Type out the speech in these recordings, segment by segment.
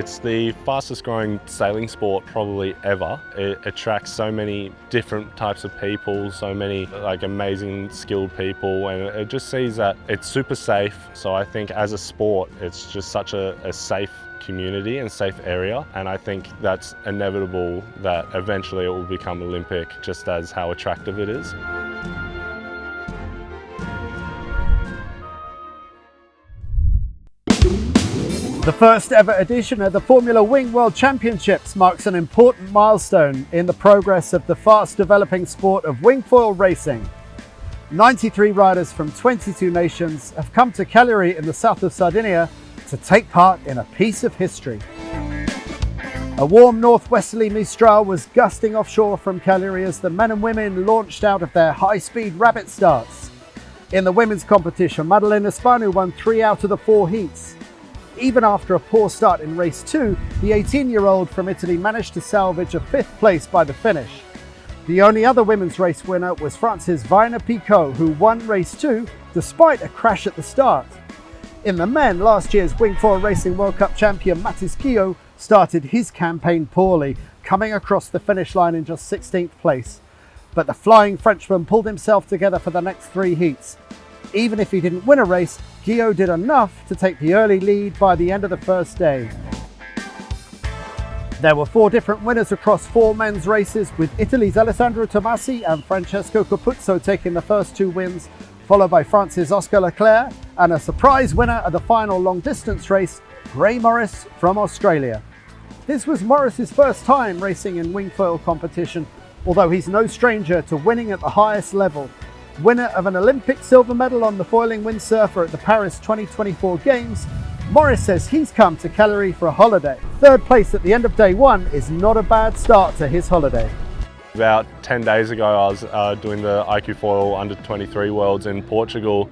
It's the fastest growing sailing sport probably ever. It attracts so many different types of people, so many amazing skilled people, and it just sees that it's super safe. So I think as a sport, it's just such a safe community and safe area, and I think that's inevitable that eventually it will become Olympic, just as how attractive it is. The first ever edition of the Formula Wing World Championships marks an important milestone in the progress of the fast developing sport of wingfoil racing. 93 riders from 22 nations have come to Cagliari in the south of Sardinia to take part in a piece of history. A warm northwesterly mistral was gusting offshore from Cagliari as the men and women launched out of their high-speed rabbit starts. In the women's competition, Madeleine Espanu won 3 out of the 4 heats. Even after a poor start in race 2, the 18-year-old from Italy managed to salvage a 5th place by the finish. The only other women's race winner was France's Vaina Picot, who won race 2 despite a crash at the start. In the men, last year's Wingfoil Racing World Cup champion Mathis Guillot started his campaign poorly, coming across the finish line in just 16th place. But the flying Frenchman pulled himself together for the next 3 heats. Even if he didn't win a race, Guillot did enough to take the early lead by the end of the first day. There were 4 different winners across 4 men's races, with Italy's Alessandro Tomasi and Francesco Capuzzo taking the first 2 wins, followed by France's Oscar Leclerc and a surprise winner of the final long distance race, Gray Morris from Australia. This was Morris's first time racing in wingfoil competition, although he's no stranger to winning at the highest level. Winner of an Olympic silver medal on the foiling windsurfer at the Paris 2024 Games, Morris says he's come to Cagliari for a holiday. 3rd place at the end of day 1 is not a bad start to his holiday. About 10 days ago I was doing the IQ Foil Under 23 Worlds in Portugal,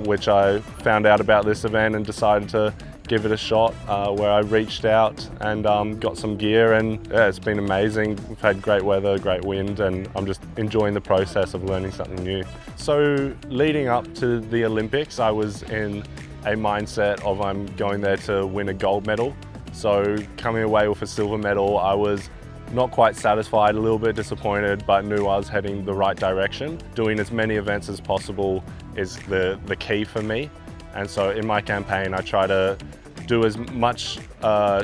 which I found out about this event and decided to give it a shot, where I reached out and got some gear, and yeah, it's been amazing. We've had great weather, great wind, and I'm just enjoying the process of learning something new. So leading up to the Olympics, I was in a mindset of I'm going there to win a gold medal. So coming away with a silver medal, I was not quite satisfied, a little bit disappointed, but knew I was heading the right direction. Doing as many events as possible is the key for me. And so in my campaign, I try to do as much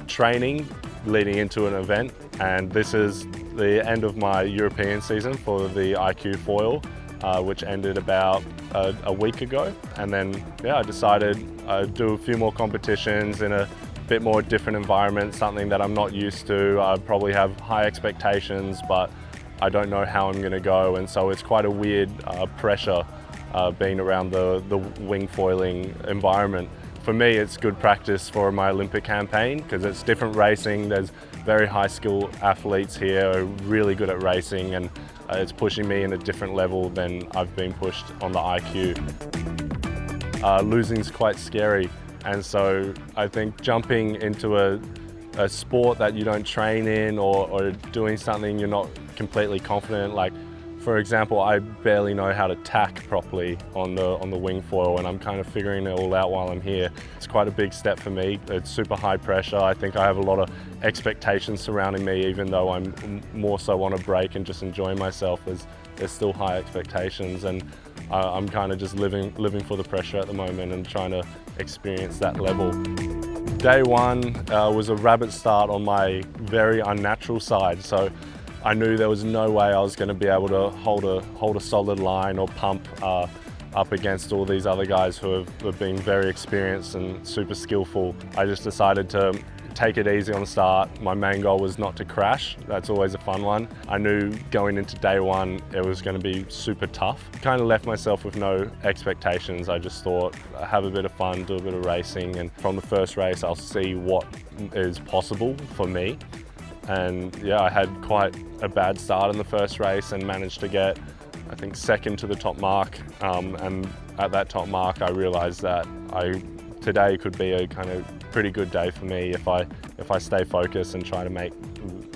training leading into an event, and this is the end of my European season for the IQ Foil, which ended about a week ago. And then I decided I'd do a few more competitions in a bit more different environment, something that I'm not used to. I probably have high expectations, but I don't know how I'm going to go, and so it's quite a weird pressure being around the wing foiling environment. For me, it's good practice for my Olympic campaign because it's different racing. There's very high skill athletes here who are really good at racing, and it's pushing me in a different level than I've been pushed on the IQ. Losing's quite scary, and so I think jumping into a sport that you don't train in, or doing something you're not completely confident, like for example, I barely know how to tack properly on the wing foil, and I'm kind of figuring it all out while I'm here. It's quite a big step for me. It's super high pressure. I think I have a lot of expectations surrounding me, even though I'm more so on a break and just enjoying myself. There's still high expectations, and I'm kind of just living for the pressure at the moment and trying to experience that level. Day 1 was a rabbit start on my very unnatural side, so I knew there was no way I was going to be able to hold a solid line or pump up against all these other guys who have been very experienced and super skillful. I just decided to take it easy on the start. My main goal was not to crash. That's always a fun one. I knew going into day 1 it was going to be super tough. Kind of left myself with no expectations. I just thought, have a bit of fun, do a bit of racing, and from the first race I'll see what is possible for me. And yeah, I had quite a bad start in the first race and managed to get, I think, 2nd to the top mark. And at that top mark, I realized that today could be a kind of pretty good day for me if I stay focused and try to make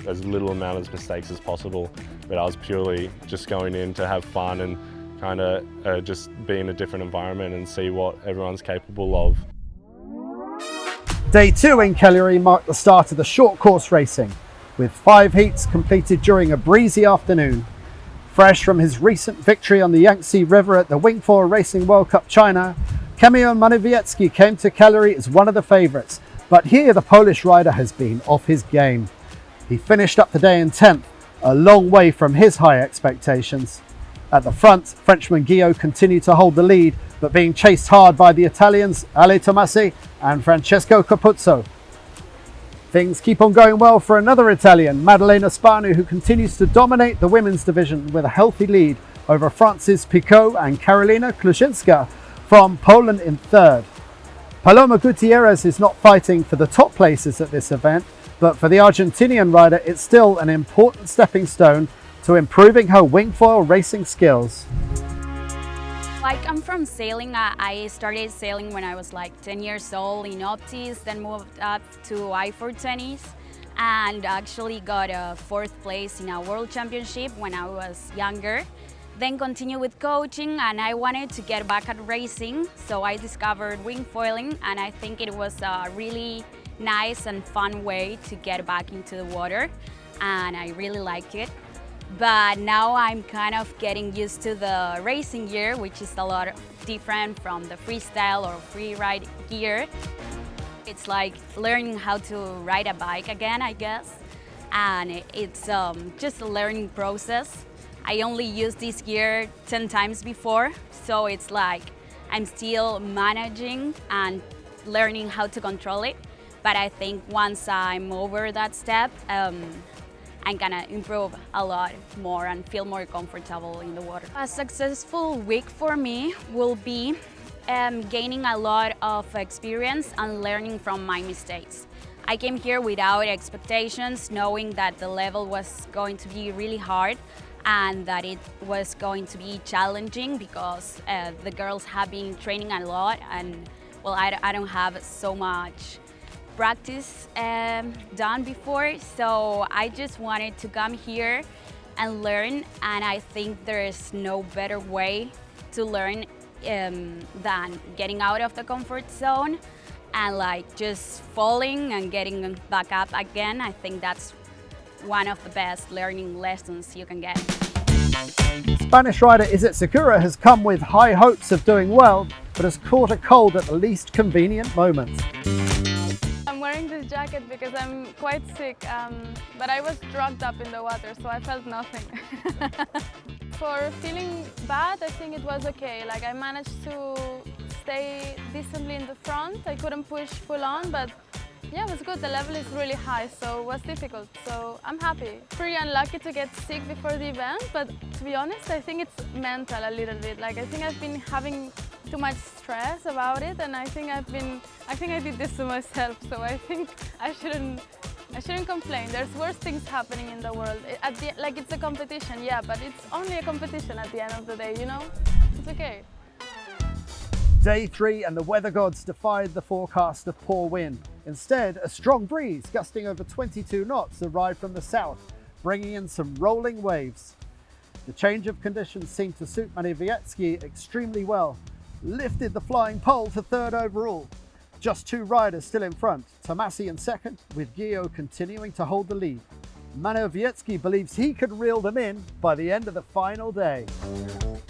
as little amount of mistakes as possible. But I was purely just going in to have fun and kind of just be in a different environment and see what everyone's capable of. Day 2 in Cagliari marked the start of the short course racing, with 5 heats completed during a breezy afternoon. Fresh from his recent victory on the Yangtze River at the Wingfoil Racing World Cup China, Kamil Manewiecki came to Cagliari as one of the favourites, but here the Polish rider has been off his game. He finished up the day in 10th, a long way from his high expectations. At the front, Frenchman Guillaume continued to hold the lead, but being chased hard by the Italians Ale Tomasi and Francesco Capuzzo. Things keep on going well for another Italian, Maddalena Spanu, who continues to dominate the women's division with a healthy lead over Frances Picot and Karolina Kluszynska from Poland in third. Paloma Gutierrez is not fighting for the top places at this event, but for the Argentinian rider, it's still an important stepping stone to improving her wingfoil racing skills. Like, I'm from sailing. I started sailing when I was like 10 years old in Optis, then moved up to I-4 tennis, and actually got a 4th place in a world championship when I was younger. Then continued with coaching, and I wanted to get back at racing, so I discovered wingfoiling, and I think it was a really nice and fun way to get back into the water, and I really like it. But now I'm kind of getting used to the racing gear, which is a lot different from the freestyle or free ride gear. It's like learning how to ride a bike again, I guess. And it's just a learning process. I only used this gear 10 times before, so it's like I'm still managing and learning how to control it. But I think once I'm over that step, I'm gonna improve a lot more and feel more comfortable in the water. A successful week for me will be gaining a lot of experience and learning from my mistakes. I came here without expectations, knowing that the level was going to be really hard and that it was going to be challenging because the girls have been training a lot, and well, I don't have so much practice done before, so I just wanted to come here and learn, and I think there's no better way to learn than getting out of the comfort zone and like just falling and getting back up again. I think that's one of the best learning lessons you can get. Spanish rider Izet Segura has come with high hopes of doing well, but has caught a cold at the least convenient moment. I'm wearing this jacket because I'm quite sick, but I was drugged up in the water, so I felt nothing. For feeling bad, I think it was okay. Like, I managed to stay decently in the front. I couldn't push full on, but yeah, it was good. The level is really high, so it was difficult. So I'm happy. Pretty unlucky to get sick before the event, but to be honest, I think it's mental a little bit. Like, I think I've been having too much stress about it, and I think I did this to myself. So I think I shouldn't complain. There's worse things happening in the world. Like, it's a competition, yeah, but it's only a competition at the end of the day, you know? It's okay. Day 3 and the weather gods defied the forecast of poor wind. Instead, a strong breeze gusting over 22 knots arrived from the south, bringing in some rolling waves. The change of conditions seemed to suit Manewiecki extremely well, lifted the flying pole to 3rd overall. Just 2 riders still in front, Tomasi in 2nd, with Guillaume continuing to hold the lead. Manewiecki believes he could reel them in by the end of the final day.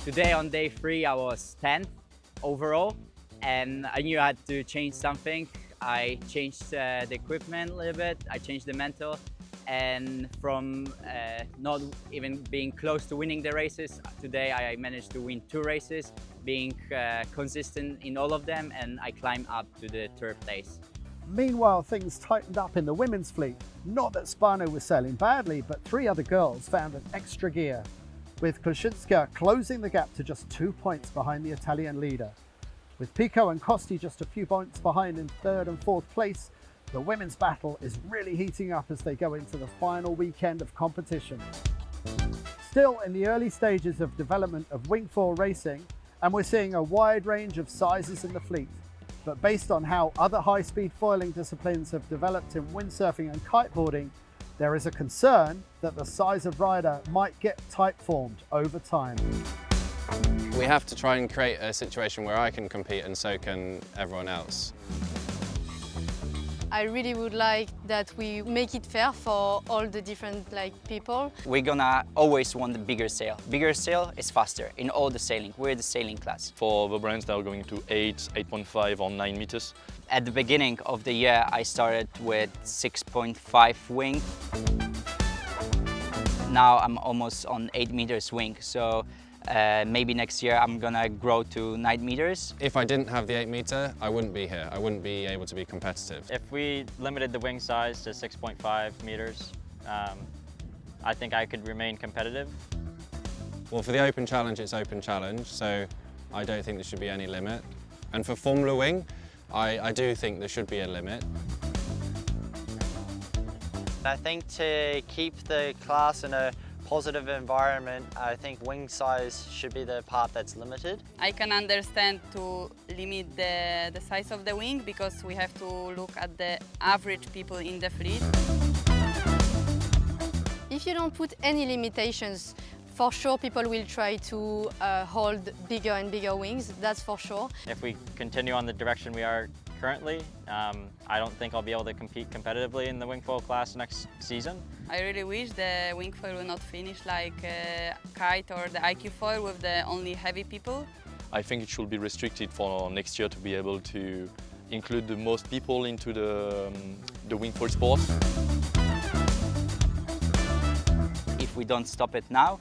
Today on day 3 I was 10th overall, and I knew I had to change something. I changed the equipment a little bit, I changed the mental, and from not even being close to winning the races, today I managed to win 2 races, being consistent in all of them, and I climbed up to the 3rd place. Meanwhile, things tightened up in the women's fleet. Not that Spano was sailing badly, but 3 other girls found an extra gear, with Kluszynska closing the gap to just 2 points behind the Italian leader. With Pico and Costi just a few points behind in 3rd and 4th place, the women's battle is really heating up as they go into the final weekend of competition. Still in the early stages of development of wingfoil racing, and we're seeing a wide range of sizes in the fleet. But based on how other high-speed foiling disciplines have developed in windsurfing and kiteboarding, there is a concern that the size of rider might get type-formed over time. We have to try and create a situation where I can compete and so can everyone else. I really would like that we make it fair for all the different people. We're gonna always want the bigger sail. Bigger sail is faster in all the sailing. We're the sailing class. For the brands that are going to 8, 8.5 or 9 meters. At the beginning of the year, I started with 6.5 wing. Now I'm almost on 8 meters wing, so maybe next year I'm gonna grow to 9 meters. If I didn't have the 8 meter, I wouldn't be here. I wouldn't be able to be competitive. If we limited the wing size to 6.5 meters, I think I could remain competitive. Well, for the open challenge, it's open challenge, so I don't think there should be any limit. And for Formula Wing, I do think there should be a limit. I think to keep the class in a positive environment, I think wing size should be the part that's limited. I can understand to limit the size of the wing because we have to look at the average people in the fleet. If you don't put any limitations, for sure people will try to hold bigger and bigger wings, that's for sure. If we continue on the direction we are currently, I don't think I'll be able to compete competitively in the wingfoil class next season. I really wish the wingfoil will not finish like kite or the IQ foil with the only heavy people. I think it should be restricted for next year to be able to include the most people into the wingfoil sport. If we don't stop it now,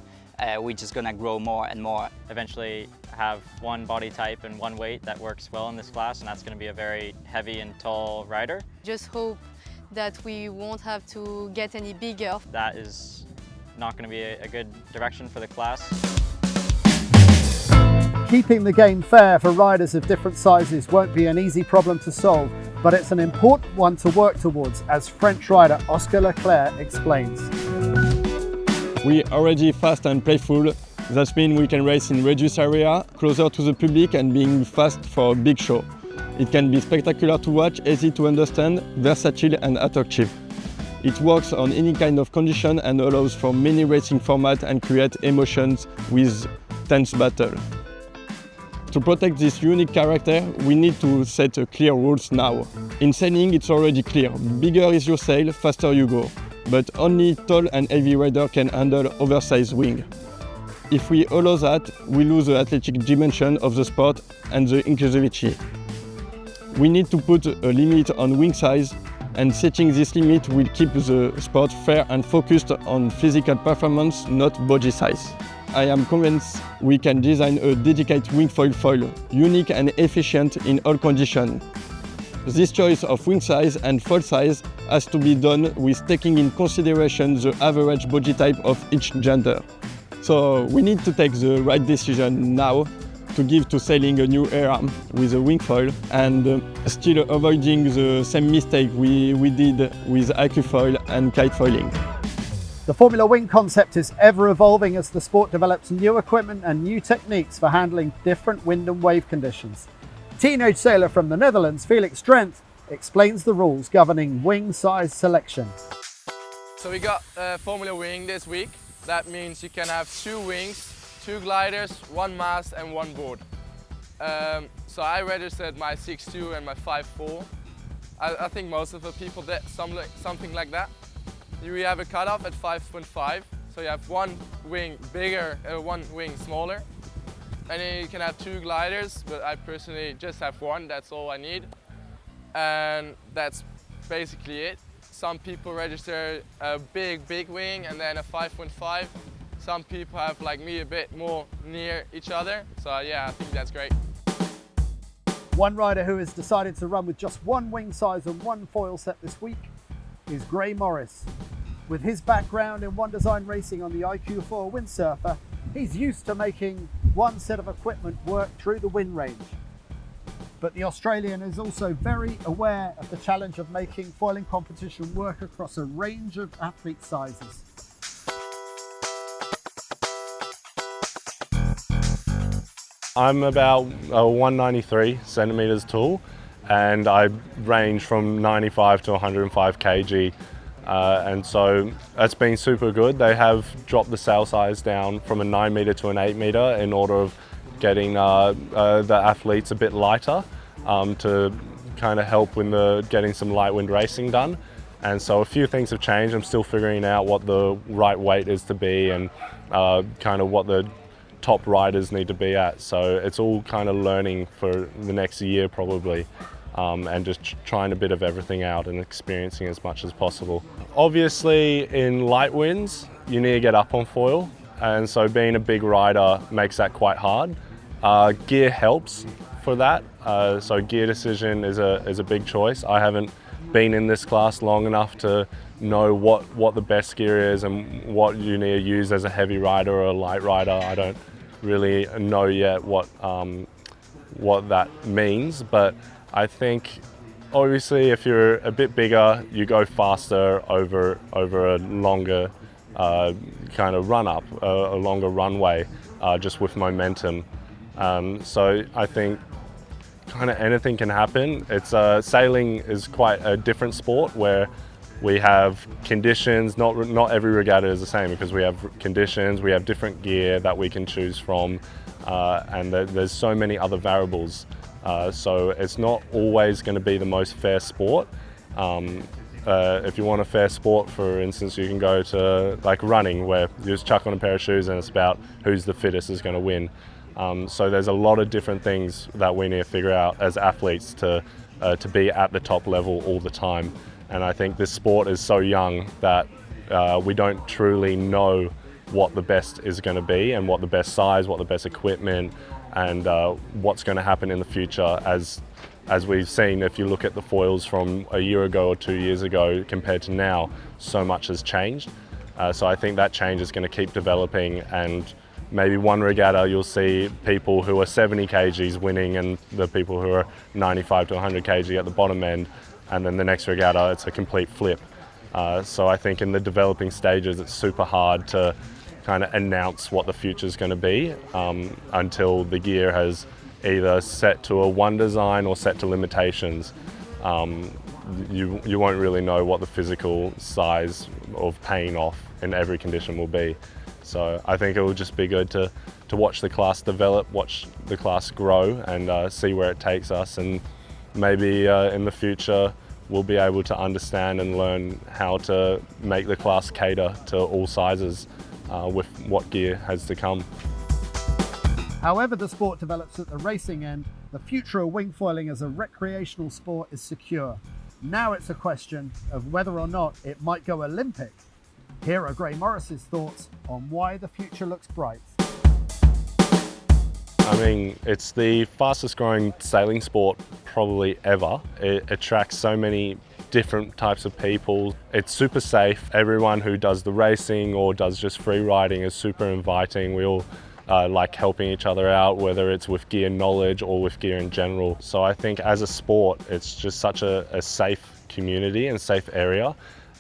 we're just gonna grow more and more. Eventually have one body type and one weight that works well in this class, and that's going to be a very heavy and tall rider. Just hope that we won't have to get any bigger. That is not going to be a good direction for the class. Keeping the game fair for riders of different sizes won't be an easy problem to solve, but it's an important one to work towards, as French rider Oscar Leclerc explains. We are already fast and playful. That means we can race in reduced area, closer to the public and being fast for a big show. It can be spectacular to watch, easy to understand, versatile and attractive. It works on any kind of condition and allows for many racing formats and create emotions with tense battle. To protect this unique character, we need to set clear rules now. In sailing, it's already clear. Bigger is your sail, faster you go. But only tall and heavy rider can handle oversized wing. If we allow that, we lose the athletic dimension of the sport and the inclusivity. We need to put a limit on wing size, and setting this limit will keep the sport fair and focused on physical performance, not body size. I am convinced we can design a dedicated wingfoil foil, unique and efficient in all conditions. This choice of wing size and foil size has to be done with taking in consideration the average body type of each gender. So we need to take the right decision now to give to sailing a new era with a wingfoil and still avoiding the same mistake we did with IQ foil and kite foiling. The Formula Wing concept is ever evolving as the sport develops new equipment and new techniques for handling different wind and wave conditions. Teenage sailor from the Netherlands, Felix Drent, explains the rules governing wing size selection. So we got Formula Wing this week. That means you can have 2 wings, 2 gliders, 1 mast and 1 board. So I registered my 6.2 and my 5.4. I think most of the people did something like that. We have a cutoff at 5.5, so you have 1 wing bigger, 1 wing smaller. And then you can have 2 gliders, but I personally just have 1, that's all I need. And that's basically it. Some people register a big wing and then a 5.5. Some people have, like me, a bit more near each other. So yeah, I think that's great. One rider who has decided to run with just 1 wing size and 1 foil set this week is Gray Morris. With his background in One Design racing on the IQ4 windsurfer, he's used to making 1 set of equipment work through the wind range. But the Australian is also very aware of the challenge of making foiling competition work across a range of athlete sizes. I'm about 193 centimeters tall, and I range from 95 to 105 kg. And so that's been super good. They have dropped the sail size down from a 9 meter to an 8 meter in order of getting the athletes a bit lighter to kind of help with getting some light wind racing done. And so a few things have changed. I'm still figuring out what the right weight is to be and kind of what the top riders need to be at. So it's all kind of learning for the next year probably, and just trying a bit of everything out and experiencing as much as possible. Obviously in light winds, you need to get up on foil. And so being a big rider makes that quite hard. Gear helps for that. So gear decision is a big choice. I haven't been in this class long enough to know what the best gear is and what you need to use as a heavy rider or a light rider. I don't really know yet what that means, but I think obviously if you're a bit bigger, you go faster over a longer kind of run up, a longer runway, just with momentum. So I think kind of anything can happen. Sailing is quite a different sport where we have conditions. Not every regatta is the same because we have conditions, we have different gear that we can choose from, and there's so many other variables. So it's not always going to be the most fair sport. If you want a fair sport, for instance, you can go to like running where you just chuck on a pair of shoes and it's about who's the fittest is going to win. So there's a lot of different things that we need to figure out as athletes to be at the top level all the time. And I think this sport is so young that we don't truly know what the best is going to be and what the best size, what the best equipment, and what's going to happen in the future. As we've seen, if you look at the foils from a year ago or 2 years ago compared to now, so much has changed. So I think that change is going to keep developing, and maybe one regatta you'll see people who are 70 kgs winning and the people who are 95 to 100 kg at the bottom end, and then the next regatta it's a complete flip. So I think in the developing stages it's super hard to kind of announce what the future is going to be until the gear has either set to a one design or set to limitations. You won't really know what the physical size of paying off in every condition will be. So I think it will just be good to watch the class develop, watch the class grow, and see where it takes us. And maybe in the future we'll be able to understand and learn how to make the class cater to all sizes with what gear has to come. However the sport develops at the racing end, the future of wing foiling as a recreational sport is secure. Now it's a question of whether or not it might go Olympic. Here are Gray Morris's thoughts on why the future looks bright. I mean, it's the fastest growing sailing sport probably ever. It attracts so many different types of people. It's super safe. Everyone who does the racing or does just free riding is super inviting. We all like helping each other out, whether it's with gear knowledge or with gear in general. So I think as a sport, it's just such a safe community and safe area.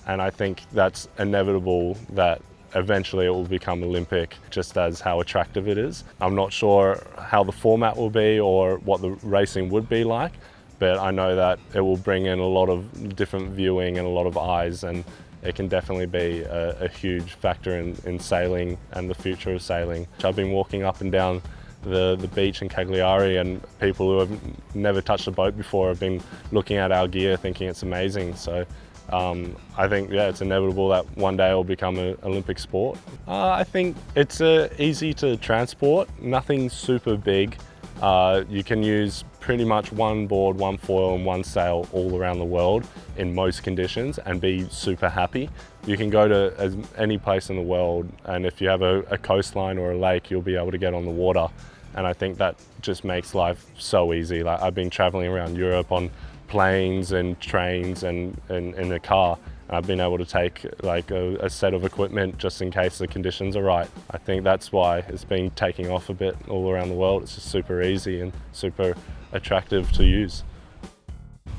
And I think that's inevitable that eventually it will become Olympic, just as how attractive it is. I'm not sure how the format will be or what the racing would be like, but I know that it will bring in a lot of different viewing and a lot of eyes, and it can definitely be a huge factor in sailing and the future of sailing. I've been walking up and down the beach in Cagliari, and people who have never touched a boat before have been looking at our gear thinking it's amazing. So I think, yeah, it's inevitable that one day it will become an Olympic sport. I think it's easy to transport, nothing super big. You can use pretty much one board, one foil and one sail all around the world in most conditions and be super happy. You can go to any place in the world, and if you have a coastline or a lake, you'll be able to get on the water. And I think that just makes life so easy. Like, I've been traveling around Europe on planes and trains and in a car. I've been able to take like a set of equipment just in case the conditions are right. I think that's why it's been taking off a bit all around the world. It's just super easy and super attractive to use.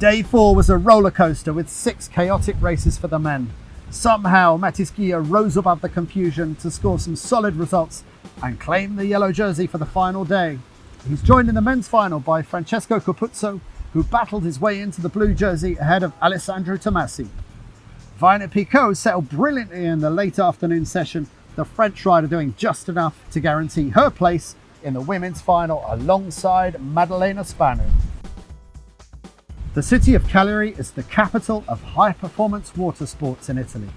Day 4 was a roller coaster with 6 chaotic races for the men. Somehow Matiskia rose above the confusion to score some solid results and claim the yellow jersey for the final day. He's joined in the men's final by Francesco Capuzzo, who battled his way into the blue jersey ahead of Alessandro Tomasi. Violet Picot settled brilliantly in the late afternoon session, the French rider doing just enough to guarantee her place in the women's final alongside Madalena Spanu. The city of Cagliari is the capital of high-performance water sports in Italy.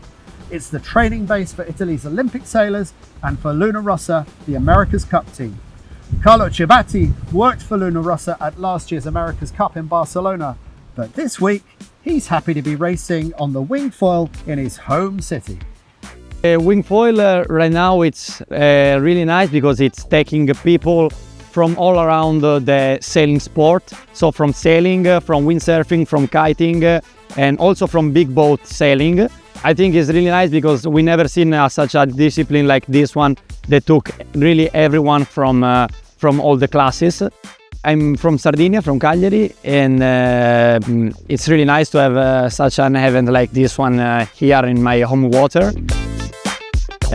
It's the training base for Italy's Olympic sailors and for Luna Rossa, the America's Cup team. Carlo Cibatti worked for Luna Rossa at last year's America's Cup in Barcelona, but this week he's happy to be racing on the wing foil in his home city. Wing foil right now it's really nice because it's taking people from all around the sailing sport. So from sailing, from windsurfing, from kiting, and also from big boat sailing. I think it's really nice because we never seen such a discipline like this one that took really everyone from all the classes. I'm from Sardinia, from Cagliari, and it's really nice to have such an event like this one here in my home water.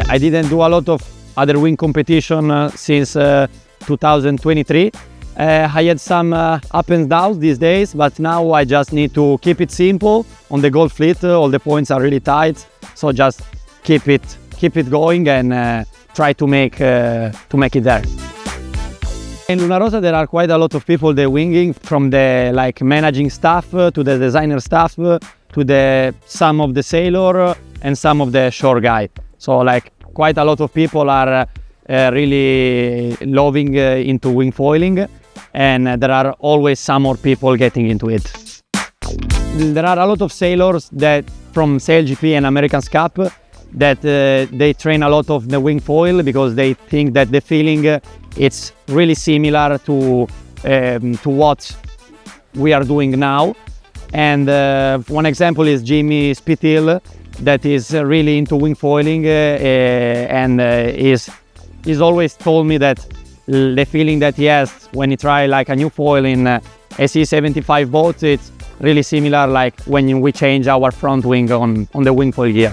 I didn't do a lot of other wing competition since 2023. I had some up and downs these days, but now I just need to keep it simple. On the gold fleet, all the points are really tight, so just keep it going and try to make it there. In Luna Rossa there are quite a lot of people they're winging, from the managing staff to the designer staff to some of the sailor and some of the shore guy. So quite a lot of people are really loving into wing foiling, and there are always some more people getting into it. There are a lot of sailors that from SailGP and America's Cup that they train a lot of the wing foil because they think that the feeling it's really similar to what we are doing now. And one example is Jimmy Spithill, that is really into wing foiling and he's always told me that the feeling that he has when he try a new foil in SE75 boat, it's really similar when we change our front wing on the wing foil gear.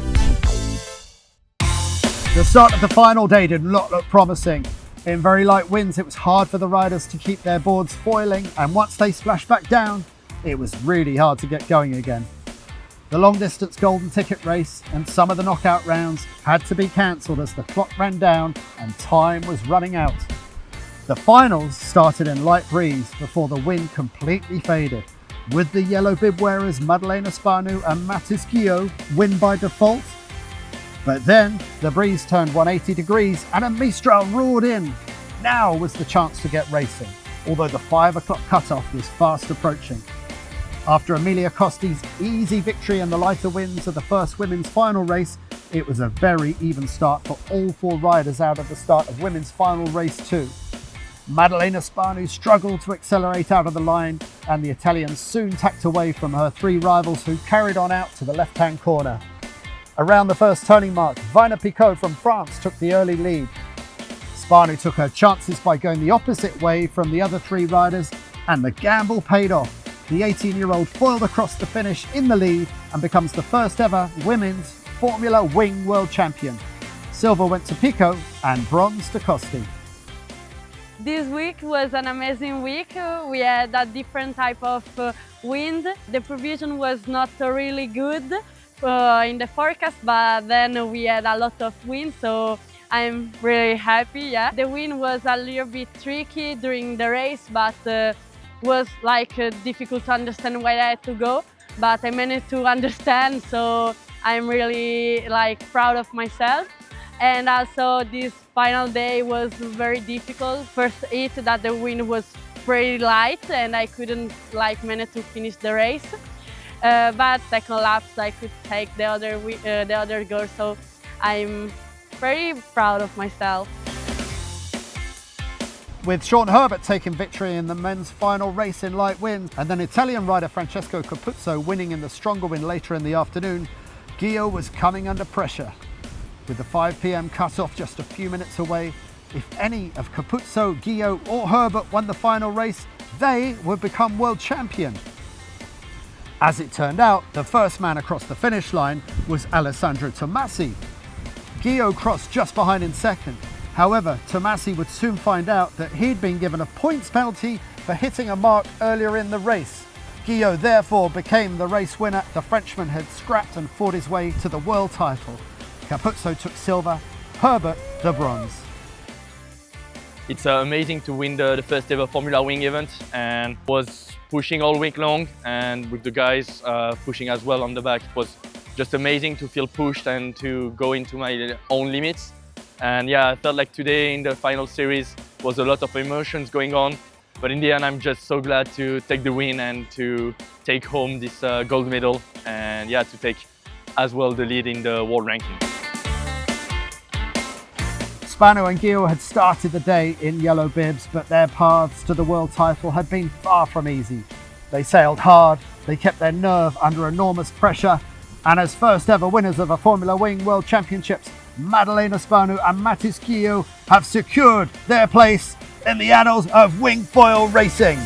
The start of the final day did not look promising. In very light winds, it was hard for the riders to keep their boards foiling, and once they splashed back down, it was really hard to get going again. The long distance golden ticket race and some of the knockout rounds had to be cancelled as the clock ran down and time was running out. The finals started in light breeze before the wind completely faded, with the yellow bib wearers Maddalena Spanu and Mattis Gio win by default. But then the breeze turned 180 degrees and a Mistral roared in. Now was the chance to get racing, although the 5 o'clock cutoff was fast approaching. After Emilia Costi's easy victory in the lighter winds of the first women's final race, it was a very even start for all 4 riders out of the start of women's final race 2. Maddalena Spanu struggled to accelerate out of the line, and the Italian soon tacked away from her 3 rivals who carried on out to the left-hand corner. Around the first turning mark, Vina Picot from France took the early lead. Spanu took her chances by going the opposite way from the other 3 riders, and the gamble paid off. The 18-year-old foiled across the finish in the lead and becomes the first ever women's Formula Wing World Champion. Silver went to Picot and bronze to Costi. This week was an amazing week. We had a different type of wind. The provision was not really good in the forecast, but then we had a lot of wind, so I'm really happy. Yeah, the wind was a little bit tricky during the race, but was difficult to understand where I had to go, but I managed to understand, so I'm really proud of myself. And also this final day was very difficult. First hit that the wind was pretty light and I couldn't manage to finish the race. But second laps I could take the other girl, so I'm very proud of myself. With Sean Herbert taking victory in the men's final race in light winds, and then Italian rider Francesco Capuzzo winning in the stronger wind later in the afternoon, Gio was coming under pressure. With the 5 p.m. cut-off just a few minutes away, if any of Capuzzo, Gio or Herbert won the final race, they would become world champion. As it turned out, the first man across the finish line was Alessandro Tomasi. Gio crossed just behind in second. However, Tomasi would soon find out that he'd been given a points penalty for hitting a mark earlier in the race. Gio therefore became the race winner. The Frenchman had scrapped and fought his way to the world title. Capuzzo took silver, Herbert the bronze. It's amazing to win the first ever Formula Wing event, and was pushing all week long, and with the guys pushing as well on the back. It was just amazing to feel pushed and to go into my own limits. And yeah, I felt like today in the final series was a lot of emotions going on, but in the end I'm just so glad to take the win and to take home this gold medal, and yeah, to take as well the lead in the world ranking. Spano and Gil had started the day in yellow bibs, but their paths to the world title had been far from easy. They sailed hard, they kept their nerve under enormous pressure, and as first ever winners of a Formula Wing World Championships, Maddalena Spano and Mathis Gil have secured their place in the annals of wing foil racing.